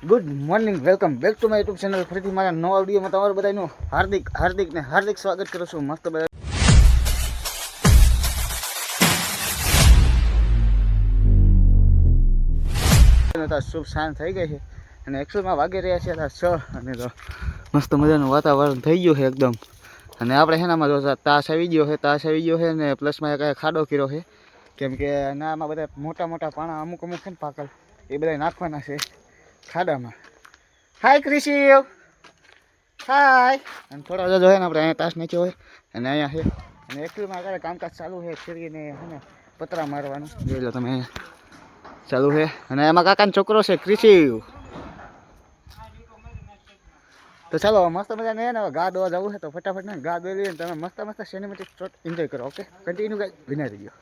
Good morning, welcome back to my YouTube channel. ફરીથી મારા નવા વિડીયોમાં તમારું બધાનું હાર્દિક સ્વાગત કરું છું. મસ્ત બધા શુભ સાંજ થઈ ગઈ છે અને એકચ્યુઅલમાં વાગી રહ્યા છે 6 અને તો મસ્ત મજાનું વાતાવરણ થઈ ગયું છે એકદમ. અને આપણે હેનામાં જો તાશ આવી ગયો છે ને પ્લસમાં એક ખાડો કર્યો છે, કેમ કે આમાં બધા મોટા પાણા અમુક છે ને પાકલ, એ બધા નાખવાના છે ખાડામાં. હાય ક્રિશિવ, હાય. અને થોડા જો હોય ને આપણે અહીંયા તાશ નાખ્યો હોય અને અહીંયા છે. અને એકચ્યુઅલમાં અત્યારે કામકાજ ચાલુ છે, ફેરીને છે ને પતરા મારવાનું જોઈ લો તમે, અહીંયા ચાલુ છે. અને એમાં કાકાનો છોકરો છે ક્રિશિવ. તો ચાલો મસ્ત મજાને ને ગા દોવા જવું છે તો ફટાફટ ને ગા દોઈ લઈએ. તમે મસ્ત સિનેમેટિક શોટ એન્જોય કરો. ઓકે, કન્ટિન્યુ ગાઈસ, વિના રહી ગયો.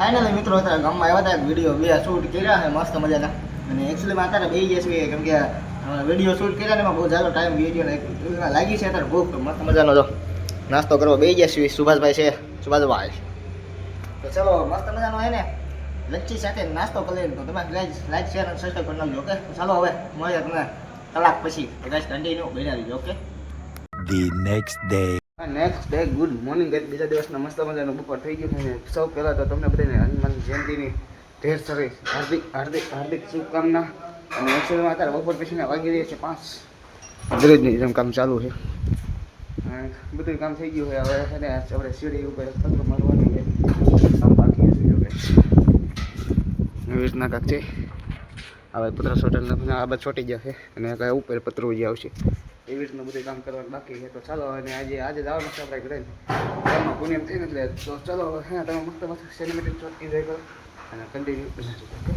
ફાઇનલી મિત્રો અત્યારે ગામમાં આવ્યા હતા, વિડીયો બે શૂટ કર્યા છે મસ્ત મજાના. અને એકચ્યુઅલીમાં અત્યારે બે જઈએ છીએ, કેમ કે વિડીયો શૂટ કર્યા ને એમાં બહુ જાજો ટાઈમ વિડીયો લાગી છે. અત્યારે ભૂખ મસ્ત મજાનો જો નાસ્તો કરવા બે જઈએ છીએ. સુભાષભાઈ છે, સુભાષભાઈ. તો ચલો મસ્ત મજાનો હે ને લચ્છી સાથે નાસ્તો કરી લઈએ. તો તમે લાઈક શેર અને સબસ્ક્રાઈબ કરી નાખજો. ઓકે, ચાલો હવે મળીએ તમને કલાક પછી. ગાઈસ કન્ટિન્યુ બનાવી દેજો. Okay, The next day. Next day, good morning guys. બીજા દિવસના મસ્ત મજાનો બપોર થઈ ગયો છે. સૌ પહેલાં તો તમને બધાને હનુમાન જયંતિની ઢેર સારી હાર્દિક શુભકામના. અને એકચ્યુઅલીમાં અત્યારે બપોર પછીના વાગી રહ્યા છે 5. દરરોજની જેમ કામ ચાલુ છે, બધું કામ થઈ ગયું છે. હવે છે ને આપણે સીડી ઉપર પતરું મારવાનું છે, કામ બાકી છે. એવી રીતના કાંક છે. હવે પતરા છોટે આ બધા છોટી જશે અને કાંઈ ઉપર પતરું જ આવશે. એવી રીતનું બધું કામ કરવાનું બાકી છે. તો ચાલો, અને આજે જવાનું છે આપણે ઘરે, ઘરમાં પુણ્યમ થઈને. એટલે તો ચાલો હા, તમે મસ્ત સિનેમેટિક શોટ એન્જોય કરો અને કન્ટિન્યુ બનાવજો. ઓકે,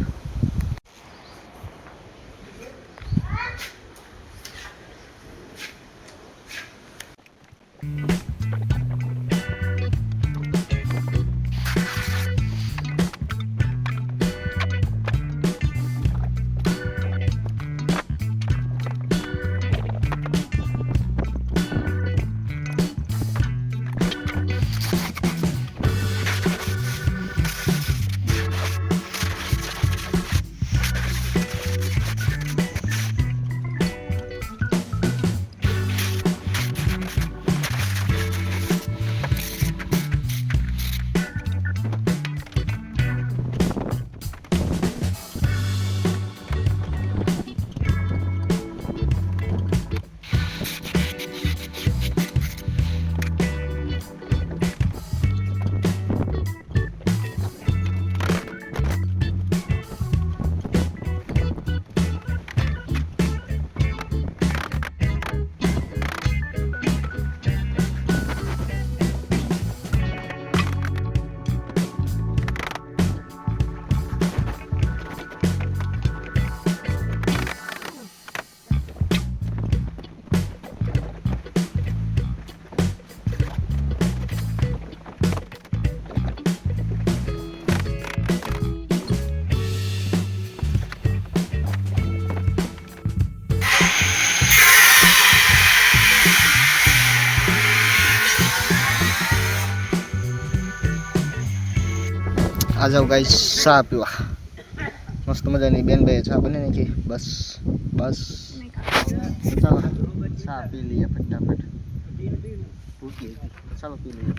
આ જાઓ ગાઈસ ચા પીવા. મસ્ત મજાની બેન ભાઈ ચા બની નાખી. બસ ચાલો ચા પી લઈએ ફટાફટ. ચાલો પી લઈએ.